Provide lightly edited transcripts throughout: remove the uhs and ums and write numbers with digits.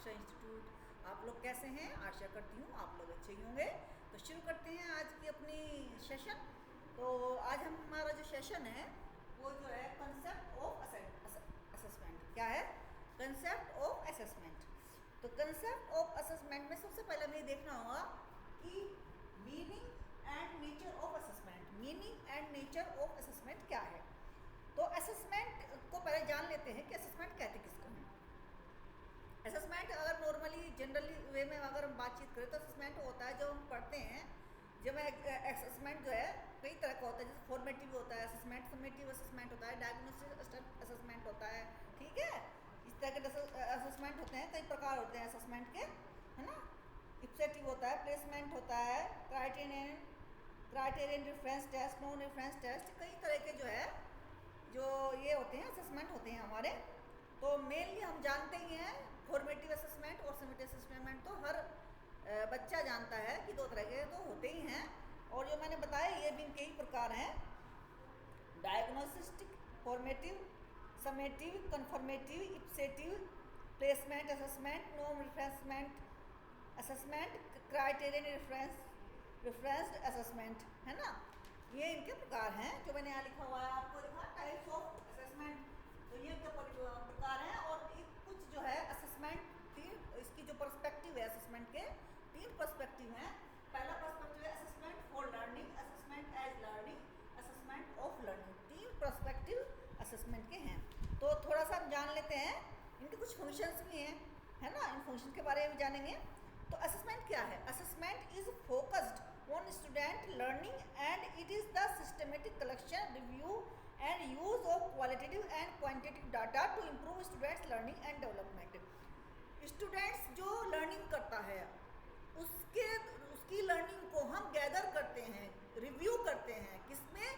शिक्षा इंस्टीट्यूट। आप लोग कैसे हैं? आशा करती हूँ आप लोग अच्छे ही होंगे। तो शुरू करते हैं आज की अपनी सेशन। तो आज हमारा जो सेशन है वो जो है कंसेप्ट ऑफ असेसमेंट। क्या है? Concept of assessment. तो कंसेप्ट ऑफ असेसमेंट में सबसे पहले हमें देखना होगा कि meaning and nature of assessment. Meaning and nature of assessment क्या है? तो असेसमेंट को पहले जान लेते हैं कि असेसमेंट कहते किसको हैं। असेसमेंट अगर नॉर्मली जनरली वे में अगर हम बातचीत करें तो असेसमेंट होता है जो हम पढ़ते हैं। जब असेसमेंट जो है कई तरह का होता है, जैसे फॉर्मेटिव होता है असेसमेंट, समेटिव असेसमेंट होता है, डायग्नोस्टिक असेसमेंट होता है। ठीक है, इस तरह के असेसमेंट होते हैं, कई प्रकार होते हैं असेसमेंट के, है ना। इप्सेटिव होता है, प्लेसमेंट होता है, criterion reference test, non reference test, कई तरह के जो ये होते हैं असेसमेंट होते हैं हमारे। तो मेनली हम जानते ही हैं फॉर्मेटिव असेसमेंट और समेटिव असेसमेंट, तो हर बच्चा जानता है कि दो तरह के तो होते ही हैं। और जो मैंने बताया ये भी इनके ही प्रकार हैं, diagnostic, formative, summative, confirmative, ipsative, placement assessment, नॉन referenced assessment, criterion referenced assessment, है ना। ये इनके प्रकार हैं जो मैंने यहाँ लिखा हुआ है, आपको लिखा टाइप्स ऑफ असेसमेंट। तो ये इनके प्रकार हैं। और कुछ जो है असेसमेंट इसकी जो पर्सपेक्टिव है असेसमेंट के, 3 पर्सपेक्टिव हैं। पहला पर्सपेक्टिव है assessment for learning, assessment as learning, assessment of learning. 3 perspective assessment के हैं। तो थोड़ा सा हम जान लेते हैं, इनके कुछ फंक्शंस भी हैं, है ना। इन फंक्शन के बारे में जानेंगे। तो असेसमेंट क्या है? Assessment is focused on student learning and it is the systematic collection, review and use of qualitative and quantitative data to improve students learning and development. Students जो लर्निंग करता है उसकी लर्निंग को हम गैदर करते हैं, रिव्यू करते हैं, किसमें?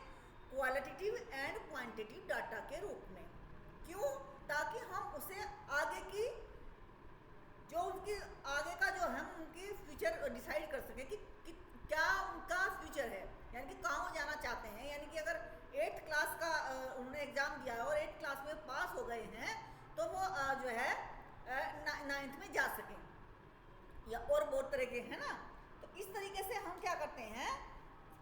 क्वालिटेटिव एंड क्वांटिटेटिव डाटा के रूप में। क्यों? ताकि हम उसे आगे की जो उनकी आगे का जो हम उनकी फ्यूचर डिसाइड कर सकें कि क्या उनका फ्यूचर है, यानी कि कहाँ वो जाना चाहते हैं। यानी कि अगर 8th क्लास का उन्होंने एग्ज़ाम दिया है और 8th क्लास में पास हो गए हैं तो वो जो है 9th में जा सकें, या और बहुत तरह के, है ना। तो इस तरीके से हम क्या करते हैं,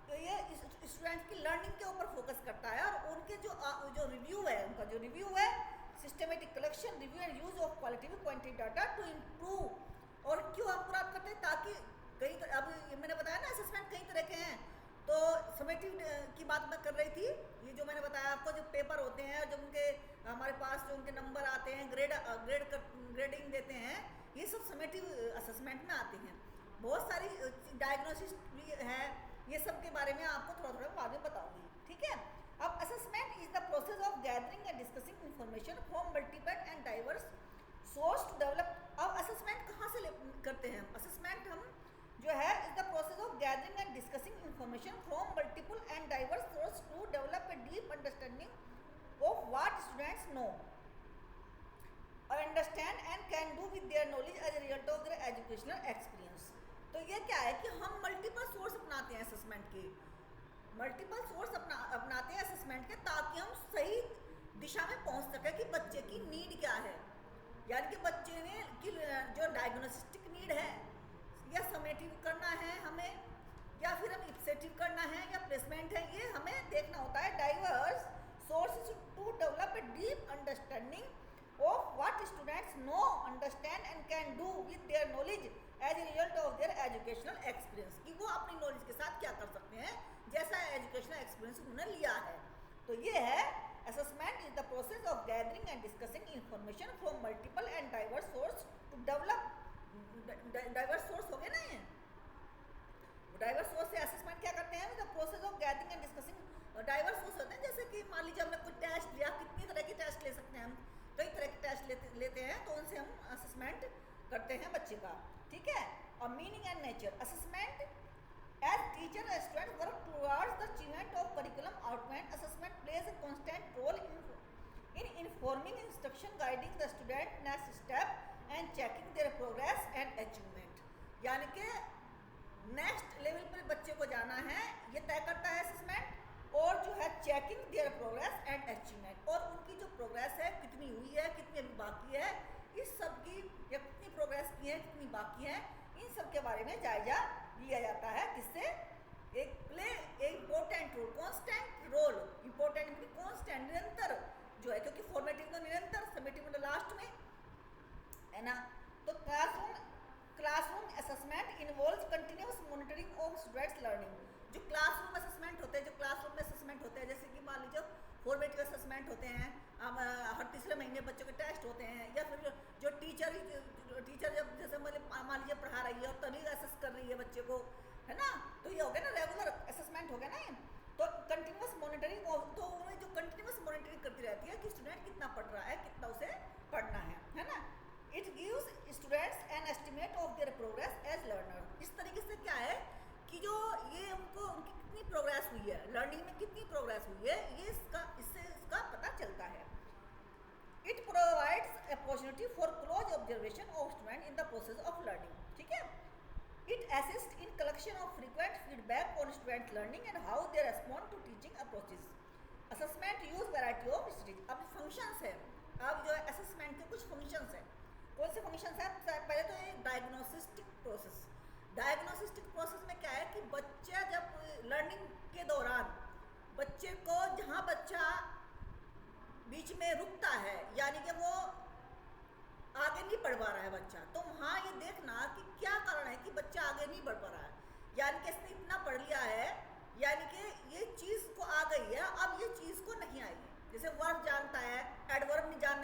तो ये स्टूडेंट्स की लर्निंग के ऊपर फोकस करता है। और उनके जो रिव्यू है, उनका जो रिव्यू है, systematic collection, review and use of qualitative quantitative data to improve. और क्यों हम प्राप्त करते हैं? ताकि अब मैंने बताया ना असेसमेंट कई तरह के हैं। तो समेटिव की बात मैं कर रही थी, ये जो मैंने बताया आपको, जो पेपर होते हैं, जब उनके हमारे पास जो उनके नंबर आते हैं, ग्रेडिंग देते हैं, ये सब समेटिव असेसमेंट में आते हैं। बहुत सारी डायग्नोसिस भी है, ये सब के बारे में आपको थोड़ा थोड़ा बाद में बताऊंगी। ठीक है। अब assessment is the process of gathering and discussing information from multiple and diverse source to develop. अब असेसमेंट कहाँ से करते हैं? असेसमेंट हम जो है is the process of gathering and discussing information from multiple and diverse source to develop a deep understanding of what students know understand and can do with their knowledge as a result of their educational experience. तो ये क्या है कि हम multiple source अपनाते हैं assessment के, multiple source अपनाते हैं असेसमेंट के, ताकि हम सही दिशा में पहुंच सके कि बच्चे की नीड क्या है। यानी कि बच्चे ने की जो डायग्नोस्टिक नीड है, या समेटिव करना है हमें, या फिर हम इप्सेटिव करना है, या प्लेसमेंट है, ये हमें देखना होता है। Diverse sources to develop a deep understanding of what students know understand and can do with their knowledge as a result of their educational experience, कि वो अपनी नॉलेज के साथ क्या कर सकते हैं जैसा एजुकेशनल एक्सपीरियंस उन्होंने लिया है। तो ये है assessment is the process of gathering and discussing information from multiple and diverse source to develop. Diverse source हो गए ना, ये डाइवर्स सोर्स से असेसमेंट क्या करते हैं? The process of gathering and discussing. Diverse source होते हैं, जैसे कि मान लीजिए हमने कुछ टेस्ट लिया, कितनी तरह के टेस्ट ले सकते हैं हम, कई तरह के टेस्ट लेते हैं, तो उनसे हम असेसमेंट करते हैं बच्चे का। ठीक है। और meaning and nature assessment as teacher and student work towards the achievement of curriculum outcome. Assessment plays a constant role in informing instruction, guiding the student next step and checking their progress and achievement। यानी कि next level पर बच्चे को जाना है, ये तय करता है असेसमेंट। और जो है checking there progress and achievement, और उनकी जो प्रोग्रेस है कितनी हुई है, कितनी अभी बाकी है, इस सब की, या कितनी प्रोग्रेस प्रोग्रेस की है, कितनी बाकी है, इन सब के बारे में जायजा लिया जाता है। किससे? एक play important role, constant role, important mean constant, निरंतर जो है, क्योंकि फॉर्मेटिव तो निरंतर, समेटिव मतलब लास्ट में है ना। तो classroom assessment involves continuous monitoring of students learning. जो क्लासरूम असेसमेंट होते हैं, जो क्लासरूम में असेसमेंट होते हैं, जैसे कि मान लीजिए फॉर्मेटिव असेसमेंट होते हैं, हर तीसरे महीने बच्चों के टेस्ट होते हैं, या फिर जो टीचर जब जैसे मान लीजिए पढ़ा रही है और तभी असेस कर रही है बच्चे को, है ना, तो ये हो गया ना रेगुलर असेसमेंट हो गया ना ये। तो कंटिन्यूअस मॉनिटरिंग, तो उन्हें जो कंटिन्यूअस मॉनिटरिंग करती रहती है कि स्टूडेंट कितना पढ़ रहा है, कितना उसे पढ़ना है ना। It gives students an estimate of their progress as learner. इस तरीके से क्या है कि जो ये उनकी कितनी प्रोग्रेस हुई है, लर्निंग में कितनी प्रोग्रेस हुई है, ये इसका पता चलता है। It provides opportunity for close observation of student in the process of learning, ठीक है। It assist in collection of frequent feedback on student learning and how they respond to teaching approaches. Assessment use variety of stage. अब functions है, अब जो है assessment के कुछ functions है। कौन से फंक्शंस है? पहले तो ये डायग्नोस्टिक प्रोसेस। डायग्नोस्टिक प्रोसेस में क्या है कि बच्चा जब लर्निंग के दौरान बच्चे को, जहाँ बच्चा बीच में रुकता है, यानी कि वो आगे नहीं बढ़ पा रहा है बच्चा, तो वहाँ ये देखना कि क्या कारण है कि बच्चा आगे नहीं बढ़ पा रहा है, यानी कि इसने इतना पढ़ लिया है, यानी कि ये चीज़ को आ गई है, अब ये चीज़ को नहीं आई है। जैसे वर्ब जानता है, एडवर्ब नहीं जान,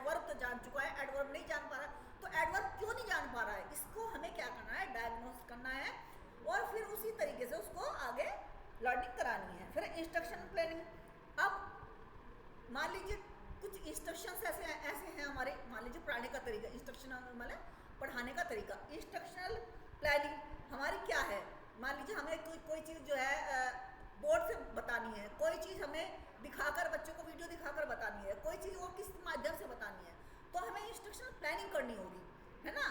वर्ब तो जान चुका है, एडवर्ब नहीं जान पा रहा, तो एडवर्ब क्यों नहीं जान पा रहा है, इसको हमें क्या करना है? डायग्नोस करना है, और फिर उसी तरीके से उसको आगे लर्निंग करानी है। फिर इंस्ट्रक्शन प्लानिंग। अब मान लीजिए कुछ इंस्ट्रक्शंस ऐसे हैं हमारे, मान लीजिए पढ़ाने का तरीका, इंस्ट्रक्शन मतलब पढ़ाने का तरीका। इंस्ट्रक्शनल प्लानिंग हमारी क्या है? मान लीजिए हमें कोई चीज़ जो है बोर्ड से बतानी है, कोई चीज़ हमें दिखाकर, बच्चों को वीडियो दिखाकर बतानी है, कोई चीज़ और किस माध्यम से बतानी है, तो हमें इंस्ट्रक्शनल प्लानिंग करनी होगी, है ना।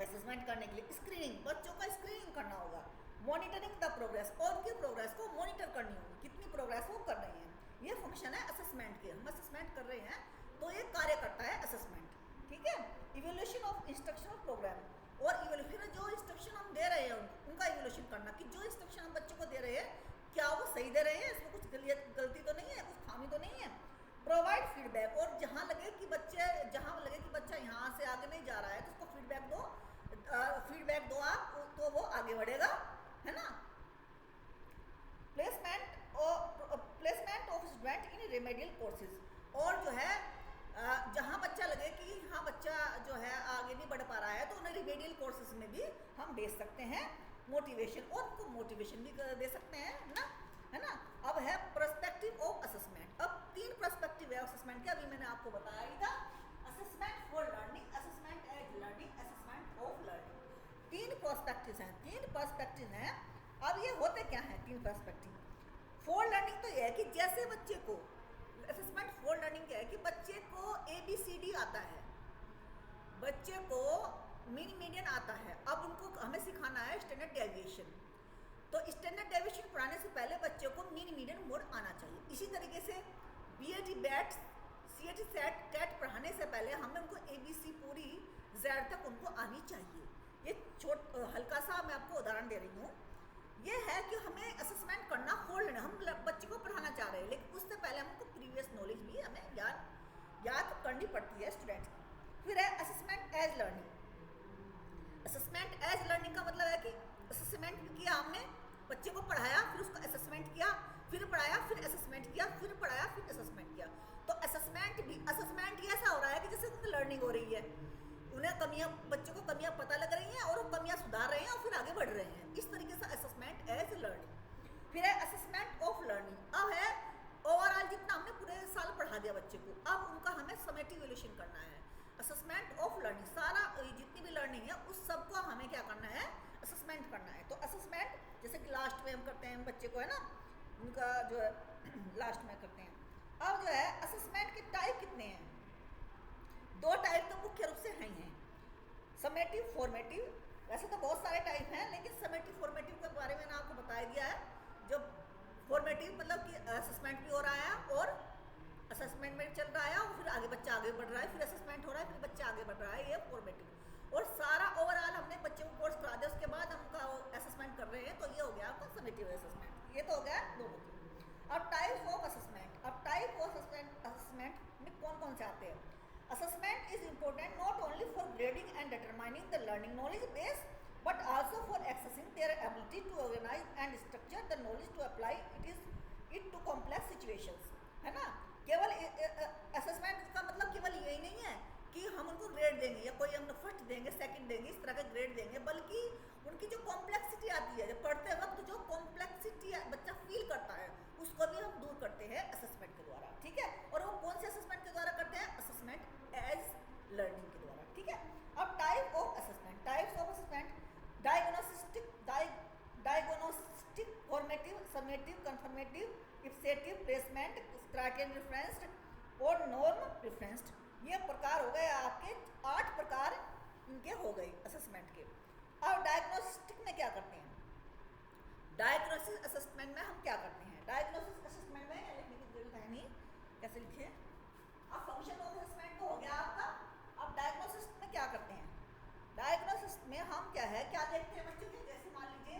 असेसमेंट करने के लिए स्क्रीनिंग, बच्चों का स्क्रीनिंग करना होगा। मॉनिटरिंग द प्रोग्रेस, और उनकी प्रोग्रेस को मॉनिटर करनी होगी, कितनी प्रोग्रेस वो कर रहे हैं। ये फंक्शन है असेसमेंट के। हम असेसमेंट कर रहे हैं तो ये कार्य करता है असेसमेंट, ठीक है। इवैल्यूएशन ऑफ इंस्ट्रक्शनल प्रोग्राम, और फिर जो इंस्ट्रक्शन हम दे रहे हैं उनका इवैल्यूएशन करना कि जो इंस्ट्रक्शन हम बच्चों को दे रहे हैं क्या वो सही दे रहे हैं, इसमें कुछ गलती तो नहीं है, कुछ खामी तो नहीं है। प्रोवाइड फीडबैक, और जहाँ लगे कि बच्चा यहाँ से आगे नहीं जा रहा है तो उसको फीडबैक दो आप, तो वो आगे बढ़ेगा, है ना। Placement of student in remedial courses, और जो है जहाँ बच्चा लगे कि हाँ बच्चा जो है आगे नहीं बढ़ पा रहा है तो उन्हें रिमेडियल कोर्सेज में भी हम भेज सकते हैं मोटिवेशन, और उनको मोटिवेशन भी दे सकते हैं ना, है ना। अब है पर्सपेक्टिव ऑफ असेसमेंट। अब 3 पर्सपेक्टिव है असेसमेंट के, अभी मैंने आपको बताया ही था। Assessment for learning, assessment as learning, assessment of learning. 3 perspective हैं, 3 पर्सपेक्टिव हैं। अब ये होते क्या हैं 3 पर्सपेक्टिव? फॉर लर्निंग तो ये है कि जैसे बच्चे को, असेसमेंट फॉर लर्निंग क्या है कि बच्चे को ABCD आता है, बच्चे को मीडियन आता है, अब उनको हमें सिखाना है स्टैंडर्ड डेविएशन। तो स्टैंडर्ड डेविएशन पढ़ाने से पहले बच्चे को मीडियन मोड आना चाहिए। इसी तरीके से BET bat CET set cat पढ़ाने से पहले हमें उनको ABC पूरी Z तक उनको आनी चाहिए। ये हल्का सा मैं आपको उदाहरण दे रही हूँ। ये है कि हमें असेसमेंट करना फॉर लर्निंग, हम बच्चे को पढ़ाना चाह रहे हैं, लेकिन उससे पहले हमको प्रीवियस नॉलेज भी हमें याद करनी पड़ती है स्टूडेंट्स की। फिर है assessment as learning. Assessment as learning का मतलब है कि असेसमेंट किया हमने, बच्चे को पढ़ाया, फिर उसका असेसमेंट किया, फिर पढ़ाया, फिर असेसमेंट किया, फिर पढ़ाया, फिर असेसमेंट किया। तो असेसमेंट ही ऐसा हो रहा है कि जैसे उनकी लर्निंग हो रही है, उन्हें कमियां, बच्चों को कमियां पता लग रही हैं और वो कमियां सुधार रहे हैं और फिर आगे बढ़ रहे हैं। इस तरीके से असेसमेंट एज लर्निंग। फिर है असेसमेंट ऑफ लर्निंग। अब है ओवरऑल जितना हमने पूरे साल पढ़ा दिया बच्चे को, अब उनका हमें समेटिव इवैल्यूएशन करना है। असेसमेंट ऑफ लर्निंग, सारा जितनी भी लर्निंग है उस सबको हमें क्या करना है? असेसमेंट करना है। तो असेसमेंट जैसे कि लास्ट में हम करते हैं बच्चे को, है ना, उनका जो है लास्ट में करते हैं। अब जो है असेसमेंट के टाइप कितने हैं? 2 टाइप तो मुख्य रूप से हैं, समेटिव, फॉर्मेटिव। वैसे तो बहुत सारे टाइप हैं, लेकिन समेटिव फॉर्मेटिव के बारे में मैंने आपको बता दिया है। जो फॉर्मेटिव मतलब कि असेसमेंट भी हो रहा है और असेसमेंट में चल रहा है और फिर आगे बच्चा आगे बढ़ रहा है, फिर असेसमेंट हो रहा है, फिर बच्चा आगे बढ़ रहा है, ये फॉर्मेटिव। सारा ओवरऑल हमने बच्चे को कोर्स करा दिया, उसके बाद हम उनका असेसमेंट कर रहे हैं, तो ये हो गया आपका समेटिव असेसमेंट। ये तो हो गया दोनों की। अब टाइप्स ऑफ असेसमेंट, अब टाइप ऑफ असेसमेंट में कौन कौन से आते हैं। Assessment is important not only for grading and determining the learning knowledge base but also for accessing their ability to organize and structure the knowledge to apply it to complex situations, है ना। केवल assessment का मतलब केवल यही नहीं है कि हम उनको ग्रेड देंगे या कोई हम फर्स्ट देंगे सेकंड देंगे इस तरह का ग्रेड देंगे, बल्कि उनकी जो कॉम्प्लेक्सिटी आती है, जो पढ़ते वक्त जो कॉम्प्लेक्सिटी बच्चा फील करता है उसको भी हम दूर करते हैं असेसमेंट के द्वारा, ठीक है। और वो कौन से असेसमेंट के द्वारा करते हैं, असेसमेंट एज लर्निंग के द्वारा, ठीक है। अब type of assessment, types of assessment, diagnostic, formative, summative, confirmative, ipsative, placement, criterion referenced और नॉर्म रेफरेंस्ड। ये प्रकार हो गए आपके 8 प्रकार इनके हो गए असेसमेंट के। अब डायग्नोस्टिक में क्या करते हैं, डायग्नोसिस असेसमेंट में हम क्या करते हैं। डायग्नोसिस असेसमेंट में लिखने की जरूरत है नहीं, कैसे लिखिए। अब फंक्शन ऑफ असेसमेंट तो हो गया आपका। अब डायग्नोसिस में क्या करते हैं, डायग्नोसिस में हम क्या है, क्या देखते हैं बच्चों के, जैसे मान लीजिए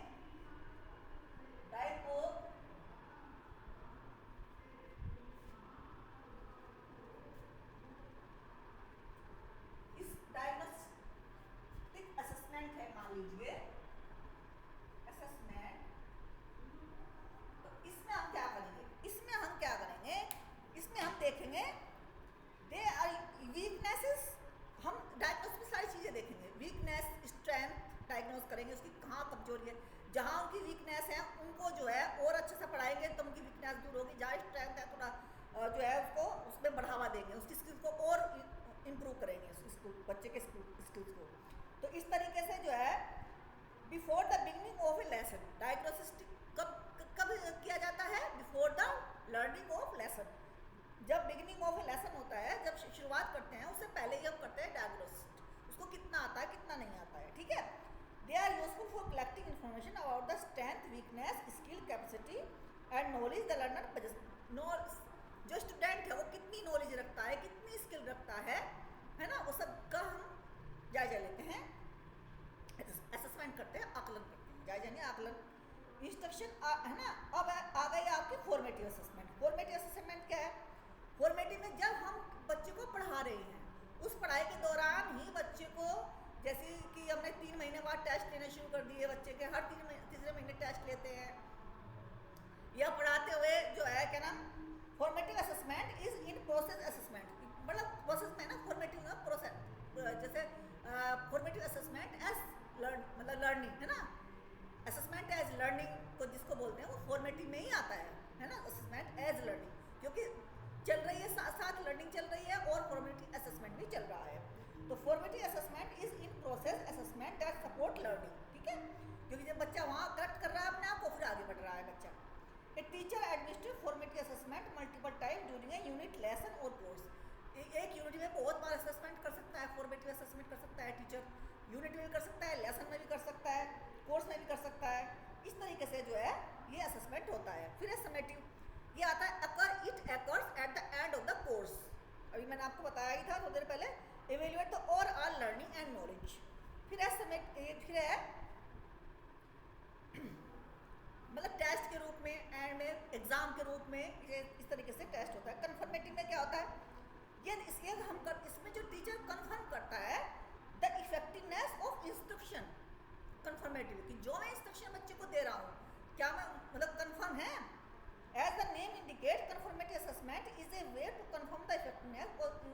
इस डायग्नोस्टिक असेसमेंट है, मान लीजिए असेसमेंट, तो इसमें हम क्या करेंगे, इसमें हम क्या करेंगे, इसमें हम देखेंगे दे आर वीकनेसेस, हम डायग्नोस में सारी चीज़ें देखेंगे, वीकनेस, स्ट्रेंथ डायग्नोस करेंगे, उसकी कहाँ कमजोरी है, जहाँ उनकी वीकनेस है उनको जो है और अच्छे से पढ़ाएंगे तो उनकी वीकनेस दूर होगी, जहाँ स्ट्रेंथ है थोड़ा जो है उसको उसमें बढ़ावा देंगे, उसकी स्किल्स को और इम्प्रूव करेंगे स्कूल बच्चे के स्किल्स को। तो इस तरीके से जो है before the beginning of A lesson, diagnosis कब कब किया जाता है, before the learning of lesson, जब बिगिनिंग ऑफ ए लेसन होता है, जब शुरुआत करते हैं उससे पहले ही हम करते हैं डायग्नोसिस, उसको कितना आता है कितना नहीं आता है, ठीक है। They are useful for collecting information about the strength, weakness, skill, capacity and knowledge the learner, जो स्टूडेंट है वो कितनी नॉलेज रखता है, कितनी स्किल रखता है ना, वो सब का हम जायजा लेते हैं, असेसमेंट करते हैं, आकलन करते हैं, जायजा नहीं आकलन। इंस्ट्रक्शन है ना। अब आ गई आपकी फॉर्मेटिव असेसमेंट। फॉर्मेटिव असेसमेंट क्या है, फॉर्मेटिव में जब हम बच्चे को पढ़ा रहे हैं, उस पढ़ाई के दौरान ही बच्चे को, जैसे कि हमने 3 महीने बाद टेस्ट लेने शुरू कर दिए बच्चे के, हर तीसरे महीने टेस्ट लेते हैं, या पढ़ाते हुए जो है क्या नाम, formative assessment is in process assessment, मतलब प्रोसेस में ना, फॉर्मेटिव ना प्रोसेस, जैसे फॉर्मेटिव असेसमेंट एज मतलब लर्निंग है ना, असेसमेंट एज लर्निंग को जिसको बोलते हैं वो फॉर्मेटिव में ही आता है ना, असेसमेंट एज लर्निंग, क्योंकि चल रही है साथ साथ लर्निंग चल रही है और फॉर्मेटिव असेसमेंट भी चल रहा है। तो formative assessment is in process assessment that support learning, ठीक है, क्योंकि जब बच्चा वहाँ करेक्ट कर रहा है अपने आप को, फिर आगे बढ़ रहा है बच्चा। A teacher administrate formative assessment multiple time during a unit, lesson और कोर्स। एक यूनिट में बहुत बार असेसमेंट कर सकता है, फॉर्मेटिव असेसमेंट कर सकता है टीचर, यूनिट में भी कर सकता है, लेसन में भी कर सकता है, कोर्स में भी कर सकता है। इस तरीके से जो है ये असेसमेंट होता है। फिर समेटिव, ये आता है occur it occurs at the end of the course, अभी मैंने आपको बताया ही था थोड़ी देर पहले, evaluate the overall learning and knowledge. फिर है मतलब टेस्ट के रूप में, एंड में एग्जाम के रूप में, ये इस तरीके से टेस्ट होता है। कंफर्मेटिव में क्या होता है, ये इसमें जो टीचर कंफर्म करता है the effectiveness of instruction, confirmative की जो मैं इंस्ट्रक्शन बच्चे को दे रहा हूँ क्या मैं मतलब कंफर्म है। As the name indicate, confirmative assessment is a way to confirm the effectiveness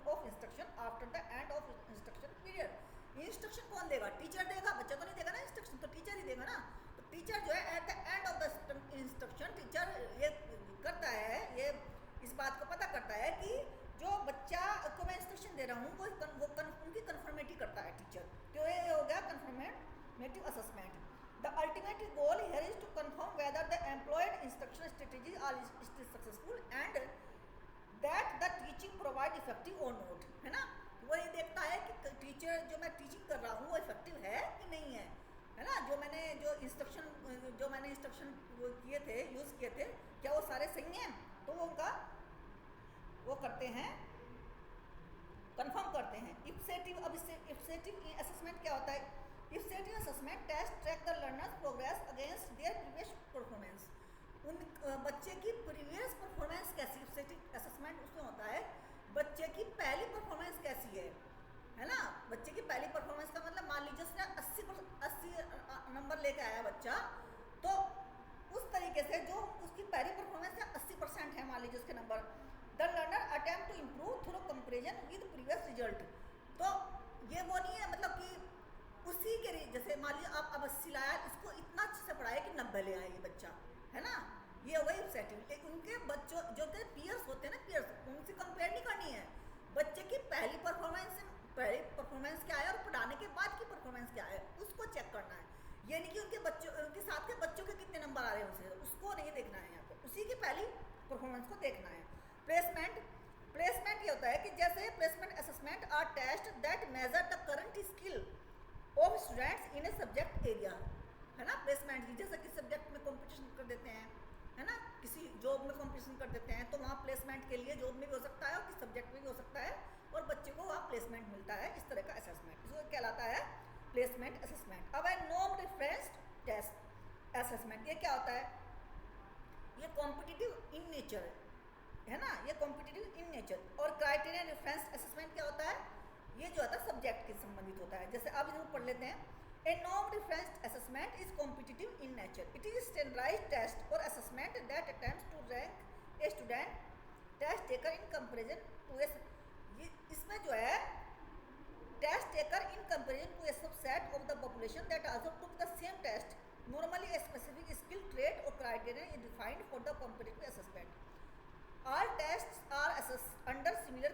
of instruction after the end of instruction period. Instruction कौन देगा, टीचर देगा, बच्चा तो नहीं देगा ना, इंस्ट्रक्शन तो टीचर ही देगा ना। तो टीचर जो है eight the end of the instruction, teacher ये करता है, ये इस बात को पता करता है कि जो बच्चा को मैं इंस्ट्रक्शन दे रहा हूँ वो उनकी कंफर्मेटी करता है टीचर। तो ये हो गया confirmative assessment. The ultimate goal here is to confirm whether the employed instruction strategy are still successful and that the teaching provide effective और नॉट, है ना। वो ये देखता है कि टीचर जो मैं टीचिंग कर रहा हूँ वो इफेक्टिव है कि नहीं है ना। जो मैंने इंस्ट्रक्शन किए थे, यूज़ किए थे, क्या वो सारे सही हैं, तो वो उनका वो करते हैं कंफर्म करते हैं। इफसेटिव, अब इससे इफसेटिव असेसमेंट क्या होता है? Ipsative assessment test track the learners progress against their previous performance. उन बच्चे की प्रीवियस परफॉर्मेंस कैसी, इफसेटिव असेसमेंट उसमें होता है बच्चे की पहली परफॉर्मेंस कैसी है ना। बच्चे की पहली परफॉर्मेंस का मतलब मान लीजिए उसने 80 नंबर लेके आया बच्चा, तो उस तरीके से जो उसकी पहली परफॉर्मेंस है 80% है मान लीजिए उसके number, the learner attempt to improve through comparison with previous result. तो ये वो नहीं है मतलब कि उसी के जैसे मान लीजिए आप अब 80 लाया, इसको इतना अच्छे से पढ़ाया कि 90 ले आए ये बच्चा, है ना। ये वही सेटिंग, उनके बच्चों जो के पीयर्स होते हैं ना, पीयर्स, उनसे कंपेयर नहीं करनी है। बच्चे की पहली परफॉर्मेंस क्या है और पढ़ाने के बाद की परफॉर्मेंस क्या है उसको चेक करना है। ये नहीं कि उनके बच्चों, उनके साथ के बच्चों के कितने नंबर आ रहे हैं उनसे, उसको नहीं देखना है यहाँ पे, उसी की पहली परफॉर्मेंस को देखना है। प्लेसमेंट ये होता है कि जैसे placement assessment are test that measure the current skill of students in a subject area, है ना। प्लेसमेंट की जैसे किस सब्जेक्ट में कंपटीशन कर देते हैं, है ना, किसी जॉब में कंपटीशन कर देते हैं, तो वहाँ प्लेसमेंट के लिए जॉब में भी हो सकता है और किस सब्जेक्ट में भी हो सकता है, और बच्चे को वहाँ प्लेसमेंट मिलता है। इस तरह का असेसमेंट इसको कहलाता है प्लेसमेंट असेसमेंट। अब है नॉन रेफरेंस टेस्ट असेसमेंट। ये क्या होता है? ये कॉम्पिटिटिव इन नेचर है ना, ये कॉम्पिटिटिव इन नेचर। और क्राइटेरिया रेफरेंस असेसमेंट क्या होता है? ये जो होता है सब्जेक्ट के संबंधित होता है। जैसे अब इसको पढ़ लेते हैं। ए नॉन reference assessment is competitive in nature. It is standardized test और assessment that attempts to rank a student test taker in comparison to a, इसमें जो है test taker in comparison to a subset of the population that also took the same test, normally a specific skill trait और criteria is defined for the competitive assessment. All tests are assessed under similar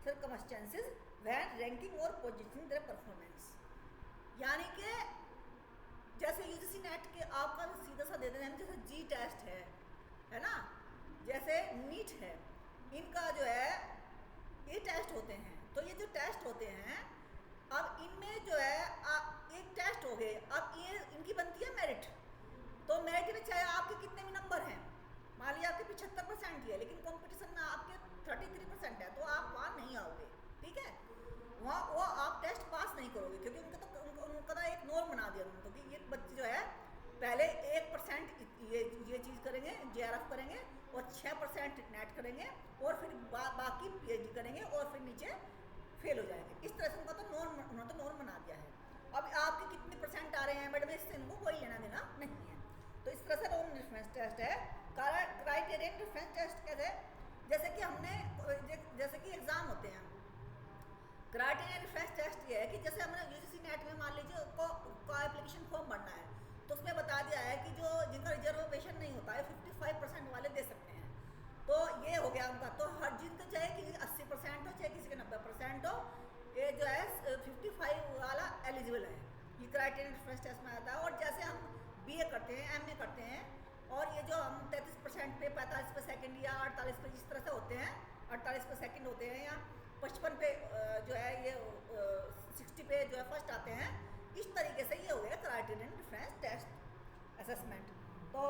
circumstances when ranking or positioning their performance। यानी कि जैसे UGC net के आपका सीधा सा दे देना है, जैसे जी टेस्ट है ना, जैसे नीट है, इनका जो है ये टेस्ट होते हैं। तो ये जो टेस्ट होते हैं, अब इनमें जो है एक टेस्ट हो गए, अब ये इनकी बनती है मेरिट। तो मेरिट में चाहे आपके कितने भी नंबर हैं, मान लीजिए आपके 75% ही है, लेकिन कंपटीशन में आपके 33% है, तो आप वहाँ नहीं आओगे, ठीक है। वहाँ वो आप टेस्ट पास नहीं करोगे, क्योंकि उनका ना एक नॉर्म बना दिया उन्होंने, क्योंकि ये बच्चे जो है पहले 1% ये चीज़ करेंगे, JRF करेंगे, और 6% नेट करेंगे, और फिर बाकी PhD करेंगे, और फिर नीचे फेल हो जाएंगे। इस तरह से उनका तो उन्होंने तो नॉर्म बना दिया है। अब आपके कितने % आ रहे हैं मैडम, इससे इनको कोई लेना देना नहीं है। तो इस तरह से नॉन रेफरेंस टेस्ट है। क्राइटेरियन रेफरेंस टेस्ट कैसे? जैसे कि जैसे कि एग्जाम होते हैं, क्राइटेरियन रेफरेंस टेस्ट ये है कि जैसे हमने यूजीसी नेट में मान लीजिए को एप्लीकेशन फॉर्म भरना है, तो उसमें बता दिया है कि जो जिनका रिजर्वेशन नहीं होता है 55% वाले दे सकते हैं। तो ये हो गया उनका, तो हर जिनका चाहे कि 80% हो, चाहे किसी का 90% हो, ये जो है 55 वाला एलिजिबल है, ये क्राइटेरियन रेफरेंस टेस्ट में आता है। और जैसे हम BA करते हैं, MA करते हैं, और ये जो हम 33% पे, 45 पे सेकंड, या 48 पे, इस तरह से होते हैं, 48 पे सेकंड होते हैं, या 55 पे जो है ये 60 पे जो है फर्स्ट आते हैं। इस तरीके से ये हो गया क्राइटेरियन रेफरेंस टेस्ट असेसमेंट। तो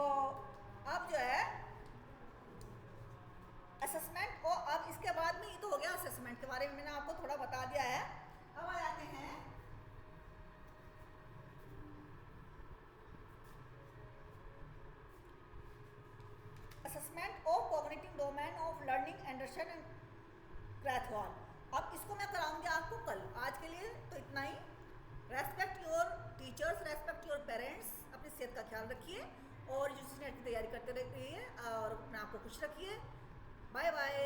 अब जो है असेसमेंट को, अब इसके बाद में ये तो हो गया असेसमेंट के बारे में मैंने आपको थोड़ा बता दिया है। अब आ जाते हैं assessment of cognitive domain of learning, Anderson and Krathwohl. अब इसको मैं कराऊंगी आपको कल। आज के लिए तो इतना ही। Respect your teachers, respect your parents, अपनी सेहत का ख्याल रखिए और यूजीसी नेट की तैयारी करते रहिए और अपने आप को खुश रखिए। Bye bye.